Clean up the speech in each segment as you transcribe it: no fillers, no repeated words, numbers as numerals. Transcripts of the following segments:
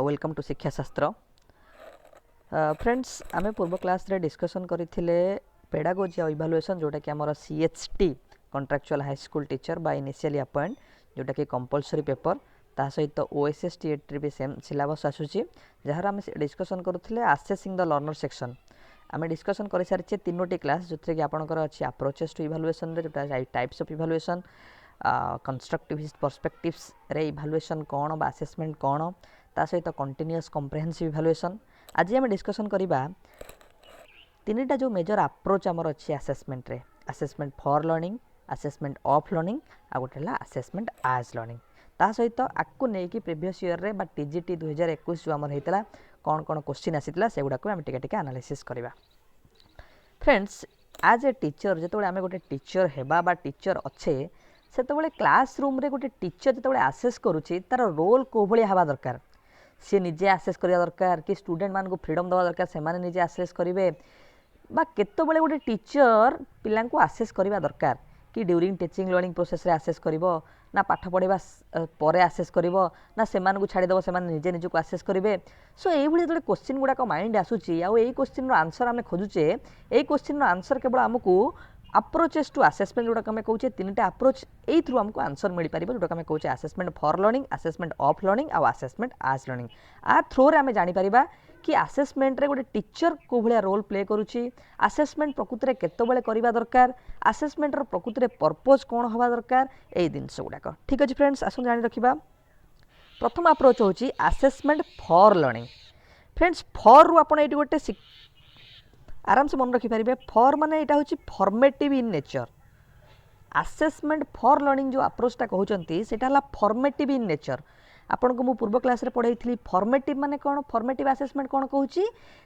Welcome to शिक्षा शास्त्र friends आमे पूर्व क्लास रे डिस्कशन करथिले पेडागोजी और इवैल्यूएशन जोटा कि हमर CHT contractual high school teacher by initially appoint जोटा कि कंपलसरी पेपर ता सहित ओएसएस टीएटी भी सेम सिलेबस आसुची जहार आमे डिस्कशन करथिले असेसिंग द लर्नर सेक्शन आमे डिस्कशन कर सारिचे तीनोटी क्लास जोथरे कि आपनकर अछि अप्रोचेस टू इवैल्यूएशन रे जोटा types of evaluation constructivist perspectives रे इवैल्यूएशन कोन बा असेसमेंट कोन ता सहित कंटीन्यूअस कॉम्प्रिहेंसिव इवैल्यूएशन आज आम डिस्कशन करिबा तीनटा जो मेजर अप्रोच आमर अच्छी असेसमेंट रे assessment for learning assessment of learning आ गोटे ला असेसमेंट एज लर्निंग ता सहित आकु नै कि प्रीवियस ईयर रे बा टीजीटी 2021 जो आमर हेतला कोन कोन क्वेश्चन आसीतला सेगुडा को हम टिके टिके एनालिसिस करिबा फ्रेंड्स एज ए टीचर जेतबे आमे गोटे टीचर हेबा बा टीचर अच्छे सेतबे क्लासरूम रे गोटे टीचर जेतबे असेस करूची तार रोल को भली हवा दरकार सी निजे आसेस करिया दरकार कि स्टूडेंट मान को फ्रीडम दवा दरकार से माने निजे आसेस करिवे बा केतो बेले गोटे टीचर पिलां को आसेस करिवा दरकार कि ड्यूरिंग टीचिंग लर्निंग प्रोसेस रे आसेस करिवो ना पाठ पढेबा परे आसेस करिवो ना से मान को छाडी दबो से मान निजे निजे को आसेस करिवे सो एई भली जले क्वेश्चन गुडा को माइंड आसुची आ एई क्वेश्चन रो आंसर हमें खोजुचे एई क्वेश्चन रो आंसर केवल हमकु अप्रोचेस टू असेसमेंट जोटा कमे कहूचे तीनटा अप्रोच एई थ्रू हमको आंसर मिल पारिबो जोटा कमे कहूचे assessment for learning assessment of learning आ असेसमेंट एज लर्निंग आ थ्रू रे हमें जानि परिबा कि असेसमेंट रे गोटे टीचर को भलिया रोल प्ले करूची असेसमेंट प्रकृत रे केतो बेले करिबा दरकार असेसमेंट रो प्रकृत रे पर्पस कोन होबा दरकार एई दिनस गुडा ठीक अछि फ्रेंड्स आसु जानि रखिबा प्रथम अप्रोच होची assessment for learning friends for रु आपण एटी गोटे आराम से मन रखि पारिबे फॉर माने एटा होची formative in nature assessment for learning जो अप्रोचटा कहउचंती सेटा हला फॉर्मेटिव इन नेचर आपन को मु पूर्व क्लास रे पढाइथिली फॉर्मेटिव माने कोन फॉर्मेटिव असेसमेंट कोन कहउची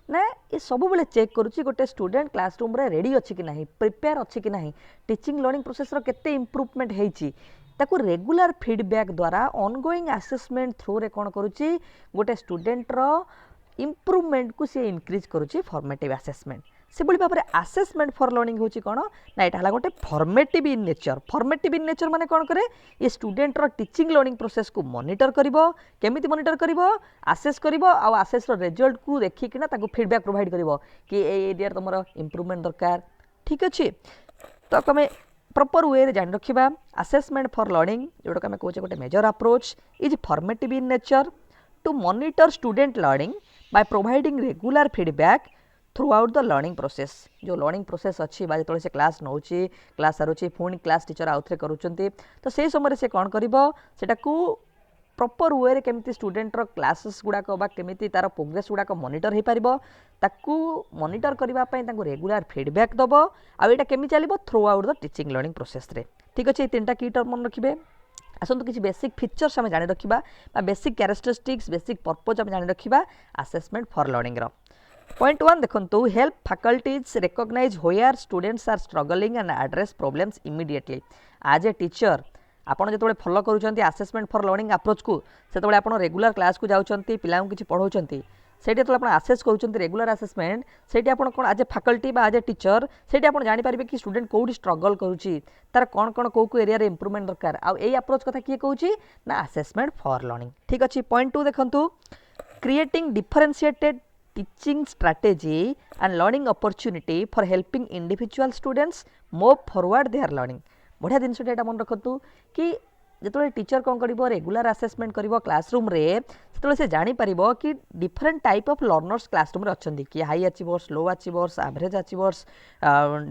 ना ए सब बेले चेक करूची गोटे स्टूडेंट क्लासरूम रे रेडी अछि कि नाही प्रिपेयर अछि कि नाही टीचिंग लर्निंग प्रोसेस रो केते इंप्रूवमेंट हेची ताकू रेगुलर फीडबैक द्वारा ऑनगोइंग असेसमेंट थ्रू रे कोन करूची गोटे स्टूडेंट रो इंप्रूवमेंट को से इंक्रीज करूची फॉर्मेटिव असेसमेंट से बोली भाबरे असेसमेंट फॉर लर्निंग होची कोन ना एटा हला गोटे फॉर्मेटिव इन नेचर माने कोन करे ये स्टूडेंट रो टीचिंग लर्निंग प्रोसेस को मॉनिटर करिवो केमिति मॉनिटर करिवो असेस करिवो आ असेस रो रिजल्ट को देखि किना ताको फीडबैक प्रोवाइड करिवो कि ए एरिया तमरो इंप्रूवमेंट दरकार ठीक अछि तो कमे प्रॉपर वे रे जान रखिबा असेसमेंट फॉर लर्निंग जोटा कमे कहूचे गोटे major approach is formative in nature to monitor student learning by providing regular feedback throughout the learning process जो learning process अच्छी बा जेतले से क्लास नउची क्लास सारुची फोन क्लास टीचर आउथरे करूचंती तो से समय से कोन करिवो सेटा को प्रॉपर वे रे केमिति स्टूडेंट रो क्लासेस गुडा को बा केमिति तार प्रोग्रेस गुडा को मॉनिटर हे परिबो ताकू मॉनिटर करबा पई ताकू रेगुलर फीडबैक दबो आ एटा केमि चलिबो throughout the teaching learning process रे ठीक अछि तीनटा की टर्म मन रखिबे आसंतु किसी बेसिक फीचर्स हमें जानि रखिबा बा बेसिक कैरेक्टरिस्टिक्स बेसिक पर्पस हमें जानि रखिबा असेसमेंट फॉर लर्निंग रो पॉइंट 1 देखंतु help faculties recognise where students are struggling and address problems immediately as a teacher आपण जेतबे फॉलो करूचंती असेसमेंट फॉर लर्निंग अप्रोच को सेतबे आपण रेगुलर क्लास को जाउचंती पिलां किछि पढौचंती सेठी तो आपण असेस करूचंती रेगुलर असेसमेंट सेठी आपण कोन एज ए फैकल्टी बा एज ए टीचर सेठी आपण जानि पारिबे कि स्टूडेंट कोडी स्ट्रगल करूची तार कोन कोन को एरिया रे इंप्रूवमेंट दरकार आ एई अप्रोच कथा किए कहूची ना असेसमेंट फॉर लर्निंग ठीक अछि पॉइंट 2 देखंतु creating differentiated teaching strategy and learning opportunity for helping individual students move forward their learning बढ़िया दिन सेटा मन रखंतु कि जेतले टीचर कोन करिवो रेगुलर असेसमेंट करिवो क्लासरूम रे सेतले से जानि परिवो कि different type of learners classroom रे अछंती कि high achievers low achievers average achievers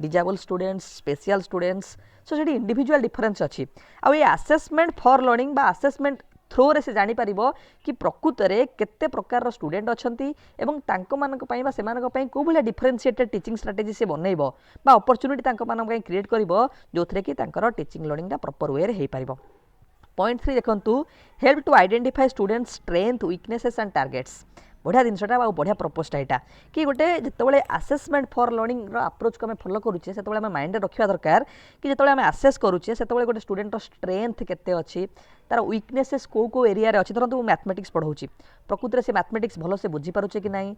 disable students special students so सेठी इंडिविजुअल डिफरेंस अछि आ ये असेसमेंट फॉर लर्निंग बा असेसमेंट थ्रू रे से जानि परिवो कि प्रकृत रे केते प्रकार रो स्टूडेंट अछंती एवं तांको मानक पई बा सेमानक पई को भले डिफरेंशिएटेड टीचिंग स्ट्रेटजी से बनैबो बा अपॉर्चुनिटी तांको मानक पई क्रिएट करिवो जोथरे कि तांकर टीचिंग लर्निंग दा प्रॉपर वे रे हे परिवो पॉइंट 3 देखंतु help to identify students strength weaknesses and targets बढ़िया जिनसटा बा बढ़िया प्रपोजटा एटा कि गोटे जेतबेले असेसमेंट फॉर लर्निंग रो अप्रोच को हम फॉलो करूचे सेतबेले हम माइंड रे रखिबा दरकार कि जेतबेले हम असेस करूचे सेतबेले गोटे स्टूडेंट रो स्ट्रेंथ केते अछि तार वीकनेसेस को एरिया रे अछि तरंतु मैथमेटिक्स पढौची प्रकृत रे से मैथमेटिक्स भलो से बुझी पारुचे कि नाही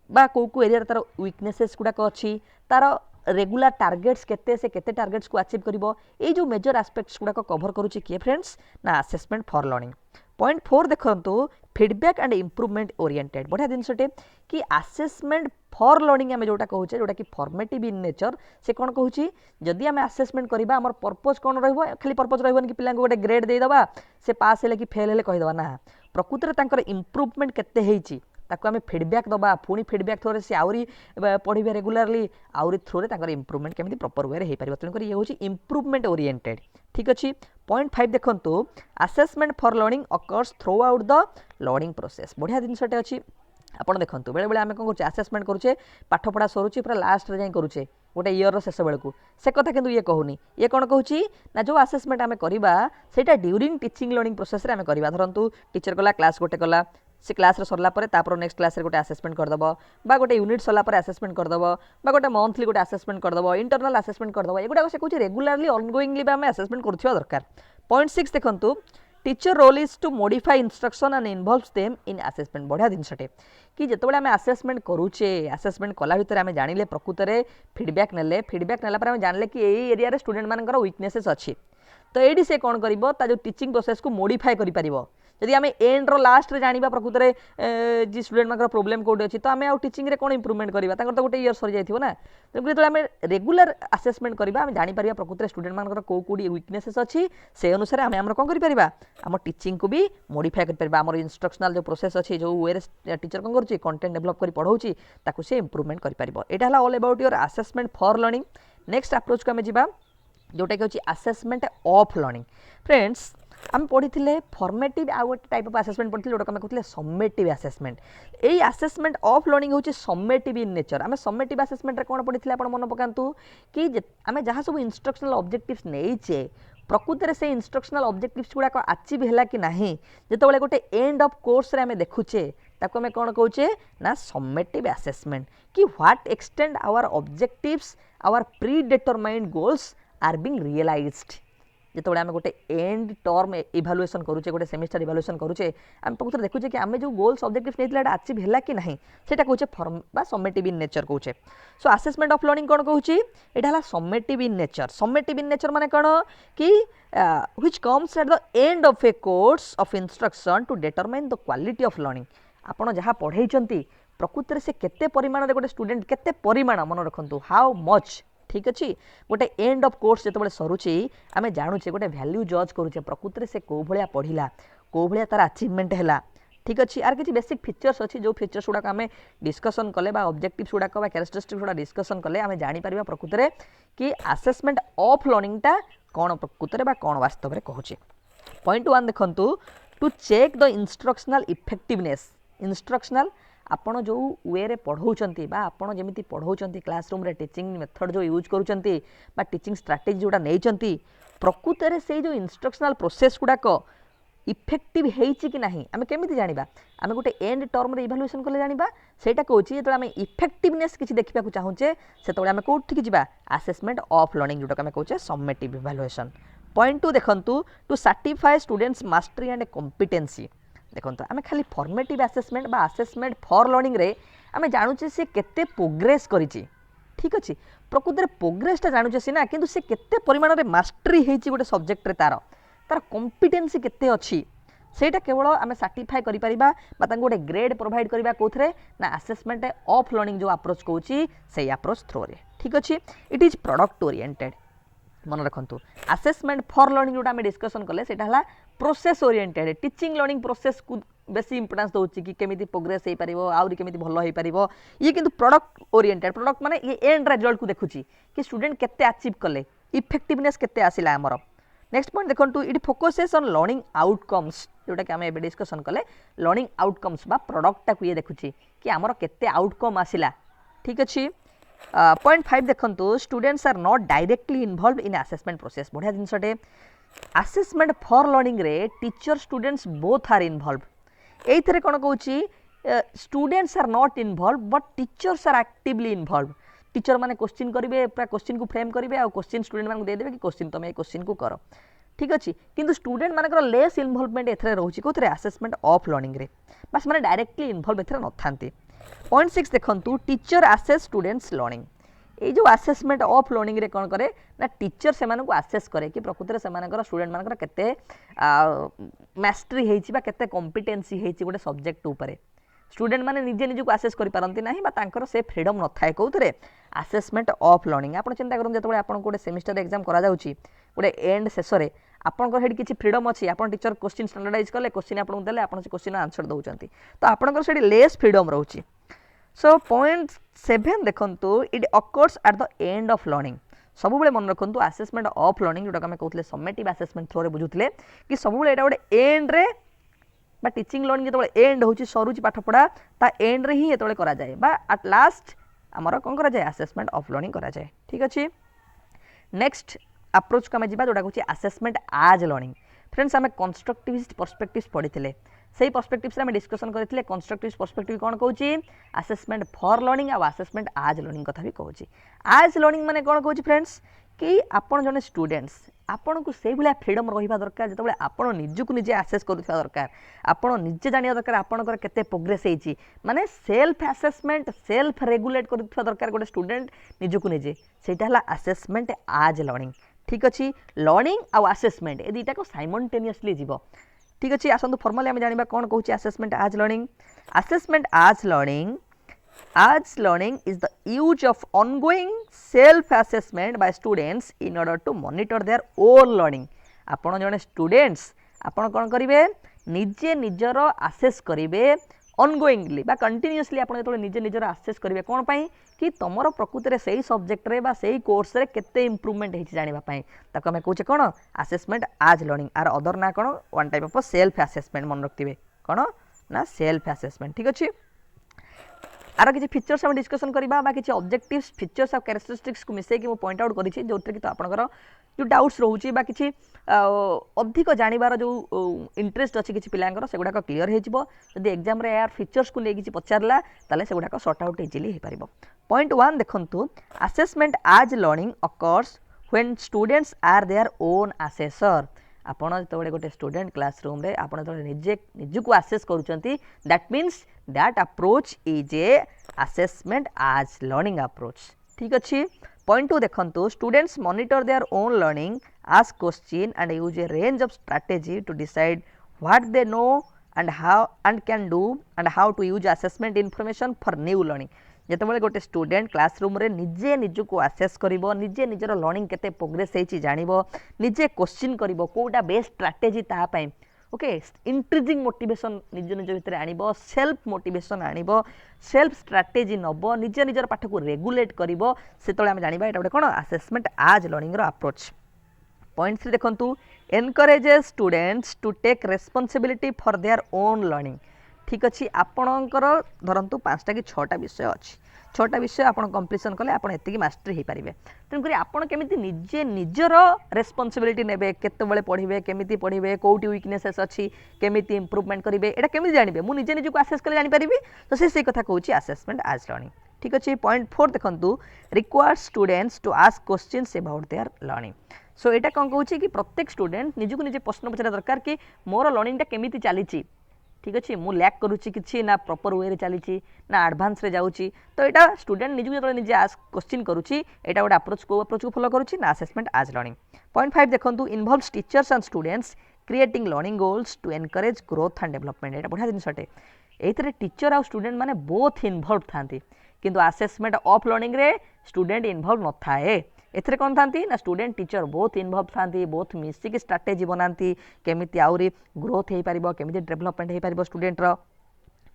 बा को एरिया रे तार वीकनेसेस गुडा को अछि तार रेगुलर टार्गेट्स केते से केते टार्गेट्स को अचीव करिवो ए जो मेजर एस्पेक्ट्स गुडा को कवर करूची के फ्रेंड्स ना असेसमेंट फॉर लर्निंग पॉइंट 4 देखो फीडबैक एंड इम्प्रूवमेंट ओरिएंटेड बढ़िया जिनसटे कि आसेसमेंट फॉर लर्निंग आम जोटा कहूँ जोटा कि फॉर्मेटिव इन नेचर से कौन कहूँ जदि आम आसेसमेंट करवा आम पर्पज कौन खाली पर्पज रही कि पिला गोटे ग्रेड देदेबा से पास हेले कि फेल हेले कहीदेवा ना प्रकृति में इम्प्रूवमेंट केते ताको आम फीडबैक दबा पुणी फीडबैक थ्रो से आहरी पढ़े रेगुलारली आहरी थ्रो इम्प्रूवमेंट केमी प्रॉपर वे हो पार तेणुक ये हूँ इम्प्रूवमेंट ओरिएंटेड ठीक अच्छे पॉइंट 5 देखो assessment for learning occurs through out the learning process बढ़िया जिनसटे अच्छी आपड़ देखो बेले बेले आम कौन कर आसेसमेंट करुचे पाठ पढ़ा सरुचे पूरा लास्ट रे जाए करुचे गोटे इयर शेष बेलू से कथा किंतु ये कहूनी ये कौन कहूँ ना जो आसेसमेंट आम करवा सेटा ड्यूरिंग टीचिंग लर्निंग प्रोसेस रे आम करवा धरतु टीचर कला क्लास गोटे कला से क्लास रे सरला परे तापर नेक्स्ट क्लास रे गोटे आसेसमेंट करदब बा गोटे यूनिट सरला परे आसेसमेंट करदब बा गोटे मंथली गोटे आसेसमेंट करदब इंटरनल आसेसमेंट करदब एगुड़ा से कहूँ रेगुलारली ऑनगोइंगली आम आसेसमेंट करुवा दरकार पॉइंट 6 देखो teacher role is to modify instruction and involves them in assessment बढ़िया जिनसटे कि जितेबाला आम आसेसमेंट करुचे आसेसमेंट कला भितर आम जानिले प्रकृत में फीडबैक नेले आम जानिले कि यही एरिया स्टूडेंट मानकर वीकनेसेस अच्छी तो ये से कौन कर जो टीचिंग प्रोसेस को मॉडिफाई कर जदि आम एंड रो लास्ट रे जानिबा प्रकृत में जी स्टूडेंट मानकर प्रॉब्लम कोडी अछि तो आम आउ टीचिंग रे कोन इंप्रूवमेंट करबा तो गोटे ईयर सरी जाइथिबो ना तेणुक जो आम रेगुलर आसेसमेंट करबा आम जानि परिबा प्रकृत में स्टूडेंट मानकर को कोडी वीकनेसेस अछि से अनुसार आम हमर कोन करि परिबा आम टीचिंग को भी मॉडिफाई कर परिबा हमर इंस्ट्रक्शनल जो प्रोसेस अछि जो वे टीचर कोन करछि कंटेंट डेवलप करि पढौछि ताकू से इंप्रूवमेंट करि परिबो एटा हला all about your assessment for learning next approach को आम जिबा जोटा कि आसेसमेंट ऑफ लर्निंग फ्रेंड्स आम पढ़ी फॉर्मेटिव आउ गोटे टाइप ऑफ आसेसमेंट पढ़ी जोटा आम कहते सम्मेटिव आसेसमेंट यही आसेसमेंट ऑफ लर्निंग हूँ सम्मेटिव इन नेचर आम सम्मेटिव आसेसमेंट रे कौन पढ़ी आप मन पकातु कि आम जहाँ सब इंस्ट्रक्शनल ऑब्जेक्टिव्स नहींचे प्रकृत में से इंस्ट्रक्शनल ऑब्जेक्टिव्स गुड़ाक आचिव है कि नहीं जिते गोटे एंड ऑफ कोर्स रे आम देखुचे ताको आम कौन कहूचे ना सम्मेटिव आसेसमेंट कि what extend our objectives our predetermined goals are being realised जिते आम गोटे एंड टर्म इभालुएसन करुचे गोटे सेमिस्टर इभालुएसन करुचे आम प्रकृत देखुचे कि आम जो गोल्स ऑब्जेक्टिव्स नहीं आचिव है कि नहीं सेटा कहूचे फॉर्म बा सम्मेटिव इन नेचर कहूचे सो आसेसमेंट ऑफ लर्निंग कौन कहूँ यहाँ सम्मेटिव इन नेचर माने कौन कि which comes at the end of a course of instruction to determine the quality of learning आपड़ जहाँ पढ़ाई प्रकृत में से केते परिमाण गोटे स्टूडेंट केते परिमाण मन रखु हाउ मच ठीक अच्छे गोटे एंड ऑफ कोर्स जो सरुची आम जानूचे गोटे वैल्यू जज करुचे प्रकृत में से कौ भाया पढ़ला कौ भाया तार अचीवमेंट है ठीक अच्छे यार किसी बेसिक फीचर्स अच्छी जो फीचर्स गुड़ाक आम डिस्कसन कले ऑब्जेक्टिव्स गुड़ाक कैरेक्टरिस्टिक्स गुड़ा डिस्कसन कले आम जापर प्रकृत में कि आसेसमेंट ऑफ लर्निंगटा कौन प्रकृत में कौन वास्तव में कहूँ पॉइंट 1 देखु to check the instructional effectiveness instructional आपण जो वे रे पढ़ाऊँच आपण जमी पढ़ाऊँच क्लासरूम रे टीचिंग मेथड जो यूज करुँच टीचिंग स्ट्राटेजी जोटा नहीं प्रकृत में से जो इंस्ट्रक्शनल प्रोसेस गुड़ाक इफेक्टिव होती कि नहीं आम केमी जाना आम गोटे एंड टर्म रे इभालुएसन कले जाना सेटा कहूँ जो आम इफेक्टिवनेस किसी देखा चाहूचे से आम कौट जा आसेसमेंट ऑफ लर्निंग जोटा आम कहूँ सम्मेटिव इभालुएसन पॉइंट 2 देखु to certify students mastery and competency देखो आम खाली फॉर्मेटिव आसेसमेंट बा आसेसमेंट फॉर लर्निंग रे आम जानूचे से केते प्रोग्रेस करिछि ठीक अच्छे प्रकृत में प्रोग्रेसटा जानूचे सीना किंतु से केते परिमाण रे मास्टरी होती गोटे सब्जेक्ट रे तार कॉम्पिटेंसी केते अच्छी सेटा केवल आम सर्टिफाई करें गोटे ग्रेड प्रोवाइड करवा कौन ना आसेसमेंट ऑफ लर्निंग जो अप्रोच कहूँ से अप्रोच थ्रो रे ठीक अच्छे इट इज प्रोडक्ट ओरिएंटेड मन रखु आसेसमेंट फॉर लर्निंग जोटा आम डिस्कसन कले सेटा process oriented teaching learning process को बेसी इंपोर्टेंस दूसरी कि केमी प्रोग्रेस हो पार आउरी केमी भल हो पार ये किंतु प्रोडक्ट ओरिएंटेड प्रोडक्ट माने ये एंड रिजल्ट को देखुची कि स्टूडेंट केते अचीव कले इफेक्टिवनेस केते आसिला हमर नेक्स्ट पॉइंट देखो it focuses on learning outcomes जोटा कि आम एबे डिस्कसन कले लर्निंग आउटकम्स बा प्रोडक्टा को ये देखुची कि हमर केते आउटकम आसिला ठीक अच्छे पॉइंट 5 देखो students are not directly involve in assessment process बढ़िया जिनसटे आसेसमेंट फॉर लर्निंग रे teacher students both are involve एथरे कौन कहूँ students are not involve but teachers are actively involve teacher माने क्वेश्चन करेंगे पूरा क्वेश्चन को फ्रेम करेंगे आ क्वेश्चन स्टूडेंट मानक देदेवे कि क्वेश्चन तुम क्वेश्चन को कर ठीक अच्छे किंतु स्टूडेंट मानकर लेस इन्वॉल्वमेंट एथरे रोचे कौन आसेसमेंट ऑफ लर्निंग रे बस माने डायरेक्टली इन्वॉल्व एथरे न था पॉइंट 6 देखु टीचर आसेस स्टूडेंट्स लर्निंग ये जो आसेसमेंट ऑफ लर्निंग रे कौन करे ना टीचर से आसेस करे कि प्रकृत में स्टूडेंट मानकर केते मास्टरी होती केते कॉम्पिटेंसी होती गोटे सब्जेक्ट उपर स्टूडेंट माने निजे निजक आसेस कर पारती ना से फ्रीडम न थाए कौन आसेसमेंट ऑफ लर्निंग। आप चिंता करूँ जो आप गोटे सेमिस्टर एग्जाम करा गोटे एंड शेष में आपंकर किसी फ्रीडम अच्छी आप टीचर क्वेश्चन स्टैंडर्डाइज कले क्वेश्चन आपको देले आप क्वेश्चन आंसर दौरान तो आपंकर से लेस फ्रीडम रोचे। सो पॉइंट 7 देखो it occurs at the end of learning सब मन रखु आसेसमेंट ऑफ लर्निंग जोटा आम कहते समेटिव आसेसमेंट थ्रो बुझुले कि सब यहाँ गोटे एंड रे बा टीचिंग लर्निंग जो एंड हो सरुची पाठपढ़ा ता एंड रे ही ये कराए बा एट लास्ट आमर कौन कराए आसेसमेंट ऑफ लर्निंग कराए। ठीक अच्छे नेक्स्ट अप्रोच को आम जा जोटा कहूँ आसेसमेंट आज लर्निंग। फ्रेंड्स आम कंस्ट्रक्टिविस्ट पर्सपेक्टिव्स पढ़ी से पर्सपेक्टिव्स आम डिस्कसन करते कंस्ट्रक्टिव पर्सपेक्टिव कौन कहूँ आसेसमेंट फॉर लर्निंग और आसेसमेंट आज लर्निंग कथा भी कहूँ। आज लर्निंग माने कौन कहूँ फ्रेंड्स कि आपन जने स्टूडेंट्स आपन को से भाया फ्रीडम रहा दरकार जो आपन निजक निजे आसेस करुवा दरकार आपन निजे जाना दरकार आपंकर केते प्रोग्रेस होती माने सेल्फ आसेसमेंट सेल्फ रेगुलेट करुवा दरकार गोटे स्टूडेंट निजक निजे सेटा हला आसेसमेंट आज लर्निंग। ठीक अच्छे लर्निंग आउ आसेसमेंट ए दुईटा को साइमल्टेनियसली जीव। ठीक अच्छे आसतु फॉर्मली आम जाना कौन कहूँ assessment as learning. Assessment as learning is the use of ongoing self assessment by students in order to monitor their own learning। आपण जने स्टूडेंट्स आपण कौन करेंगे निजे निजर आसेस करेंगे ongoingly बा कंटिन्यूअसली आपण जो निजे निजर आसेस करेंगे कौन पाई कि तुमर प्रकृति में सही सब्जेक्ट रे बा सही कोर्स रे केते इंप्रूवमेंट होती जानापी ताको आम कहे कौन assessment as learning are other ना कौन one type of self assessment मन रखिए कौन ना सेल्फ आसेसमेंट। ठीक अच्छे आर किसी फीचर्स हम डिस्कसन करवा किसी ऑब्जेक्टिव्स फीचर्स और कैरेक्टरिस्टिक्स को मिसेक मुझे पॉइंट आउट करी जो कि तो आपंकर जो डाउट्स रोचे कि अधिक जानवर जो इंटरेस्ट अच्छी किसी पिलांकर से गुड़ाक क्लीयर हो एग्जाम रे यार फीचर्स को लेकिन पचारा ताले से गुड़ाक सॉर्ट आउट इजिली हो पार। पॉइंट 1 देखंतु assessment as learning occurs when students are their own assessor. आपण जो गोटे स्टूडेंट क्लासरूम रे आपण जो निजे निजक आसेस करुचंती that means that approach is a assessment as learning approach. ठीक अच्छे पॉइंट 2 देखंतु students monitor their own learning ask question and use a range of strategy to decide what they know and how and can do and how to use assessment information for new learning. जितेबाला गोटे student classroom रे निजे निजक access करिवो निजे निजर learning केते progress होती जानिबो निजे question करिवो Kota best strategy ता पई ओके इंक्रीजिंग मोटिवेशन निज निज भितर आनिबो सेल्फ मोटिवेशन आनिबो सेल्फ स्ट्रैटेजी नबो निजे निजर पाठ को रेगुलेट करिवो सेतले हम जानिबा एटा गोटे कोन असेसमेंट आज लर्निंग रो अप्रोच। पॉइंट 3 देखंतु encourages students to take responsibility for their own learning. ठीक अच्छे आपणकर धरतु 5टा कि 6टा विषय अच्छी 6टा विषय आप कंप्लीसन कले आप मास्टरी हो पारे तेणुक आपड़ केमी निजे निजर रेस्पॉन्सिबिलिटी नेबे केतबेले पढ़े केमी पढ़े कौटी वीकनेसेस अच्छी केमी इंप्रूवमेंट करेंगे एटा केमी जानवे मुझे निजे निजक आसेस कले जानीपारि तो से कथा कहूँ आसेसमेंट आज लर्निंग। ठीक अच्छे पॉइंट 4 देखंतु require students to ask questions about their learning. So एटा कौन कहूँ कि प्रत्येक स्टूडेंट निजक निजे प्रश्न पचारा दरकार कि मोर लर्निंगटा केमी चली। ठीक अच्छे मुझे लैक करुच्ची कि ना प्रॉपर वे चली ना एडवांस रे जाऊँगी तो यहाँ स्टूडेंट निजक जो निजे आस्क क्वेश्चन करुच्ची एटा गोटे अप्रोच को अप्रोच को फॉलो करुच्ची ना असेसमेंट आज लर्निंग। पॉइंट 5 देखंतु involves teachers and students creating learning goals to encourage growth and development. एटा बढ़िया जिनसटे एथिरे टीचर और स्टूडेंट माने बोथ इन्वॉल्व थांती किंतु असेसमेंट ऑफ लर्निंग रे स्टूडेंट इन्वॉल्व न थाए एथरे कौन था ना स्टूडेंट टीचर बहुत इन्वॉल्व था बहुत मिसिक स्ट्रैटेजी बनाती केमिति आउरी ग्रोथ हो पार केमिति डेवलपमेंट हो पार स्टूडेंटर।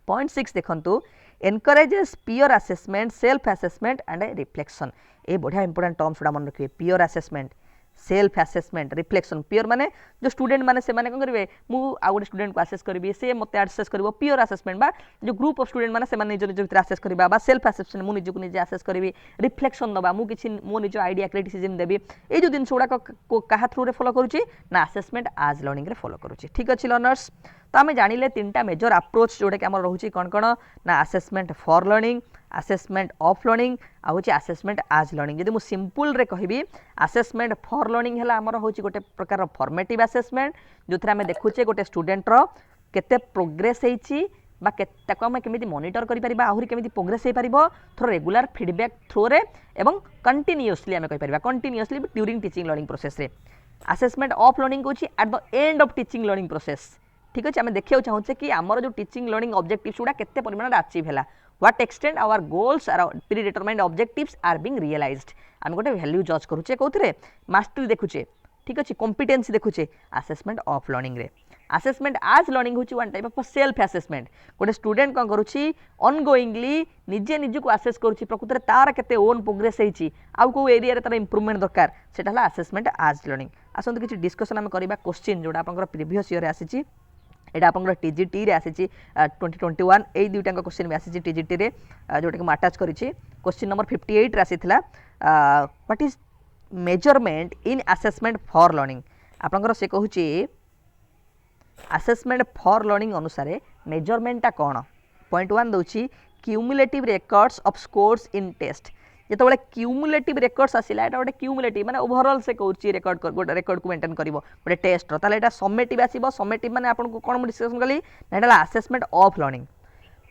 पॉइंट 6 देखंतु encourages peer assessment self assessment and reflection. ये बढ़िया इंपोर्टेंट टर्म्स गुड़ा मन रखिए peer assessment self assessment reflection peer माने जो स्टूडेंट माने से माने कौन करेंगे मुझे आउ गोटे स्टूडेंट को आसेस करी से मत आसेस कर पीयर असेसमेंट बा जो ग्रुप ऑफ स्टूडेंट माने से निज निज भीतर आसेस करवा सेल्फ असेसमेंट मुझे निजक निजे आसेस करी रिफ्लेक्शन दबा मुझे किसी मो निज आइडिया क्रिटिसिजम देवी ये जो जिनस गुड़ाक क्या थ्रू रे फॉलो करुच्ची ना असेसमेंट आज लर्निंग रे फॉलो करुच्ची। ठीक अच्छे लर्नर्स तो आम जानिले 3टा मेजर अप्रोच जोटा कि आम रोचे कौन कौन ना assessment for learning assessment of learning आउ असेसमेंट आज लर्निंग। जदि मुझे सिंपल रे कहबी असेसमेंट फॉर लर्निंग है आमर हूँ गोटे प्रकार फॉर्मेटिव असेसमेंट जो थे आम देखुचे गोटे स्टूडेंटर केते प्रोग्रेस होती बा ताको आम केमी मॉनिटर करिपरिबा आहुरी केमी प्रोग्रेस हो पार थ्रो रेगुलर फीडबैक थ्रो रे एवं कंटिन्यूअसली आम कहि continuously during teaching learning process रे असेसमेंट ऑफ लर्निंग को eight the end of teaching learning process ठीक अच्छे आम देखा चाहूचे कि आमर जो टीचिंग लर्निंग ऑब्जेक्टिव्स गुड़ा केते परिमाण अचीव है what extent our goals are predetermined objectives are being realised आम गोटे वैल्यू जज करूचे कौन मास्टरी देखुचे ठीक अच्छे कॉम्पिटेंसी देखुचे असेसमेंट ऑफ लर्निंग रे असेसमेंट आज लर्निंग होची one type of self assessment गोटे स्टूडेंट कौन करुच्ची ऑनगोइंगली निजे निजको आसेस करुच्ची प्रकृत में तार केते ओन प्रोग्रेस होईची आउ को एरिया रे तार इंप्रूवमेंट दरकार सेटा हला असेसमेंट आज लर्निंग आसंतु किछि डिस्कशन आम करबा क्वेश्चन जोडा आपनकर प्रीवियस ईयर रे आसीची एटा आपनकर टीजीटी रे आसीची 2021 एई दुईटा क्वेश्चन भी आसीची टीजीटी रे जोटा कि अटैच करिछि क्वेश्चन नंबर 58 रे आसीथिला what is measurement in assessment for learning आपनकर से कहूची असेसमेंट फॉर लर्निंग अनुसार मेजरमेंटा कौन पॉइंट 1 दूची cumulative records of scores in test जिते क्यूमुलेटिव रेकॉर्ड्स आसिला एटा गोटे क्यूमुलेटिव माने ओवरऑल से कहूँ रेकॉर्ड गोटे रेकॉर्ड को मेंटेन करिवो गोटे टेस्ट रो ताले एटा समेटिव आसीबो समेटिव माने आपन को कोन डिस्कशन कली एटा assessment of learning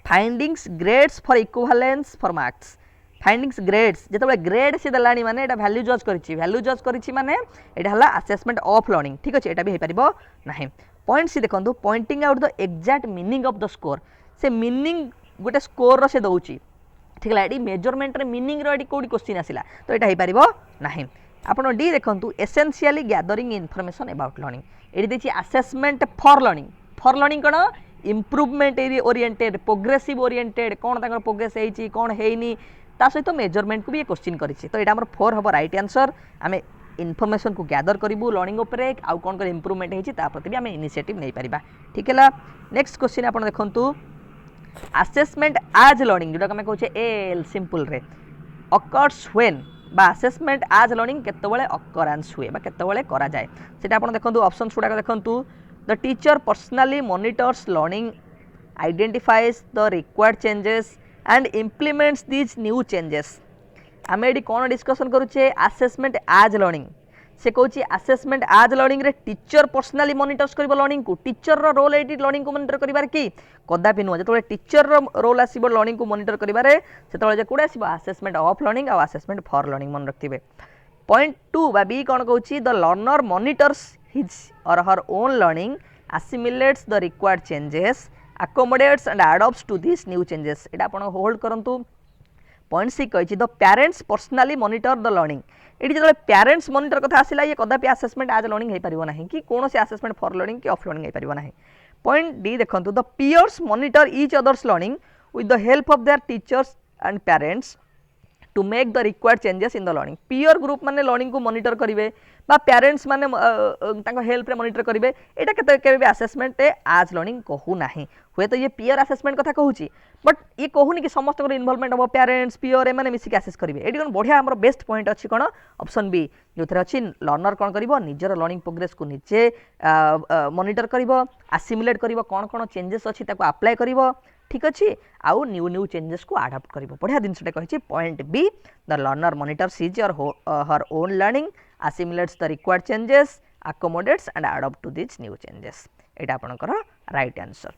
findings grades for equivalence for marks findings grades जिते ग्रेड से देलानी माने एटा वैल्यू जज करिछि माने एटा हला असेसमेंट ऑफ लर्निंग ठीक अछि एटा भी हे परिबो नाही पॉइंट सी देखो pointing out the exact meaning of the score से मीनिंग गोटे स्कोर रो से दउची ठीक है ये मेजरमेंट रे मीनिंग रो कोडी क्वेश्चन आसिला तो एटा हे परिबो नाही आपण डी देखंतु essentially gathering information about learning एडी देछि असेसमेंट फॉर लर्निंग कोन इंप्रूवमेंट ओरिएंटेड प्रोग्रेसिव ओरिएंटेड कोन ताकर प्रोग्रेस हेइची कोन हेइनी ता सहित मेजरमेंट को भी क्वेश्चन करिछि तो एटा हमर 4 हबो राइट आंसर आमे इनफॉरमेशन को गैदर करूँ लर्निंग उपरे आउ कौन कर इम्प्रूवमेंट होती प्रति भी आम इनिशिएटिव नहीं पारिबा ठीक है नेक्स्ट क्वेश्चन आप देखु असेसमेंट आज लर्निंग जोटा आम कहे एल सिंपल रे अकर्स व्हेन बा असेसमेंट आज लर्निंग केतबेले अकरेंस हुए बा केतबेले करा जाए सेटा आपण देखंतु ऑप्शंस गुडा देखंतु the teacher personally monitors learning identifies the required changes and implements these new changes आम ये कौन डिस्कसन करुचे असेसमेंट आज लर्निंग से कहूँ असेसमेंट आज लर्निंग रे टीचर पर्सनली मॉनिटर्स कर लर्निंग को टीचर रो रोल ये लर्निंग को मॉनिटर करिवार कि कदापि नुह जो टीचर रो रोल आसीबो लर्निंग को मॉनिटर करिवारे सेतबेले कोडे आसीबो असेसमेंट ऑफ लर्निंग और असेसमेंट फॉर लर्निंग मन रखिबे पॉइंट 2 बा बी कौन कहूँ the learner monitors his or her own learning assimilates the required changes accommodates and adopts to this new changes एटा आपण hold करंतु पॉइंट सी कही the parents personally monitor the learning ये जो पेरेंट्स मॉनिटर कथा आसिला ये कदापि असेसमेंट आज लर्निंग हो पार ना कि कौन से असेसमेंट फॉर लर्निंग कि ऑफ लर्निंग हो पार ना पॉइंट डी देखो the peers monitor each others learning with the help of their teachers and parents to make the required changes in the learning peer group माने learning को monitor करेंगे parents माने help रे monitor करेंगे एटा केबे assessment as learning कहू ना हुए तो ये पीयर असेसमेंट कथा कहूँ बट ये कहूनी कि समस्त इन्वॉल्वमेंट हम पेरेंट्स पीयर एम मिसिक आसेस करेंगे ये कौन बढ़िया आम बेस्ट पॉइंट अच्छी कौन ऑप्शन बी जो अच्छी लर्नर कौन कर निजर लर्निंग प्रोग्रेस को निजे मॉनिटर कर आसिमुलेट कर कौन कौन चेंजेस अच्छी अप्लाई कर ठीक अच्छे आउ न्यू न्यू चेंजेस को आडाप्ट कर बढ़िया जिनटा कही point B the learner monitors his or her own learning assimilates the required changes accommodates and adopt to this new changes एटा आपनकर राइट आंसर।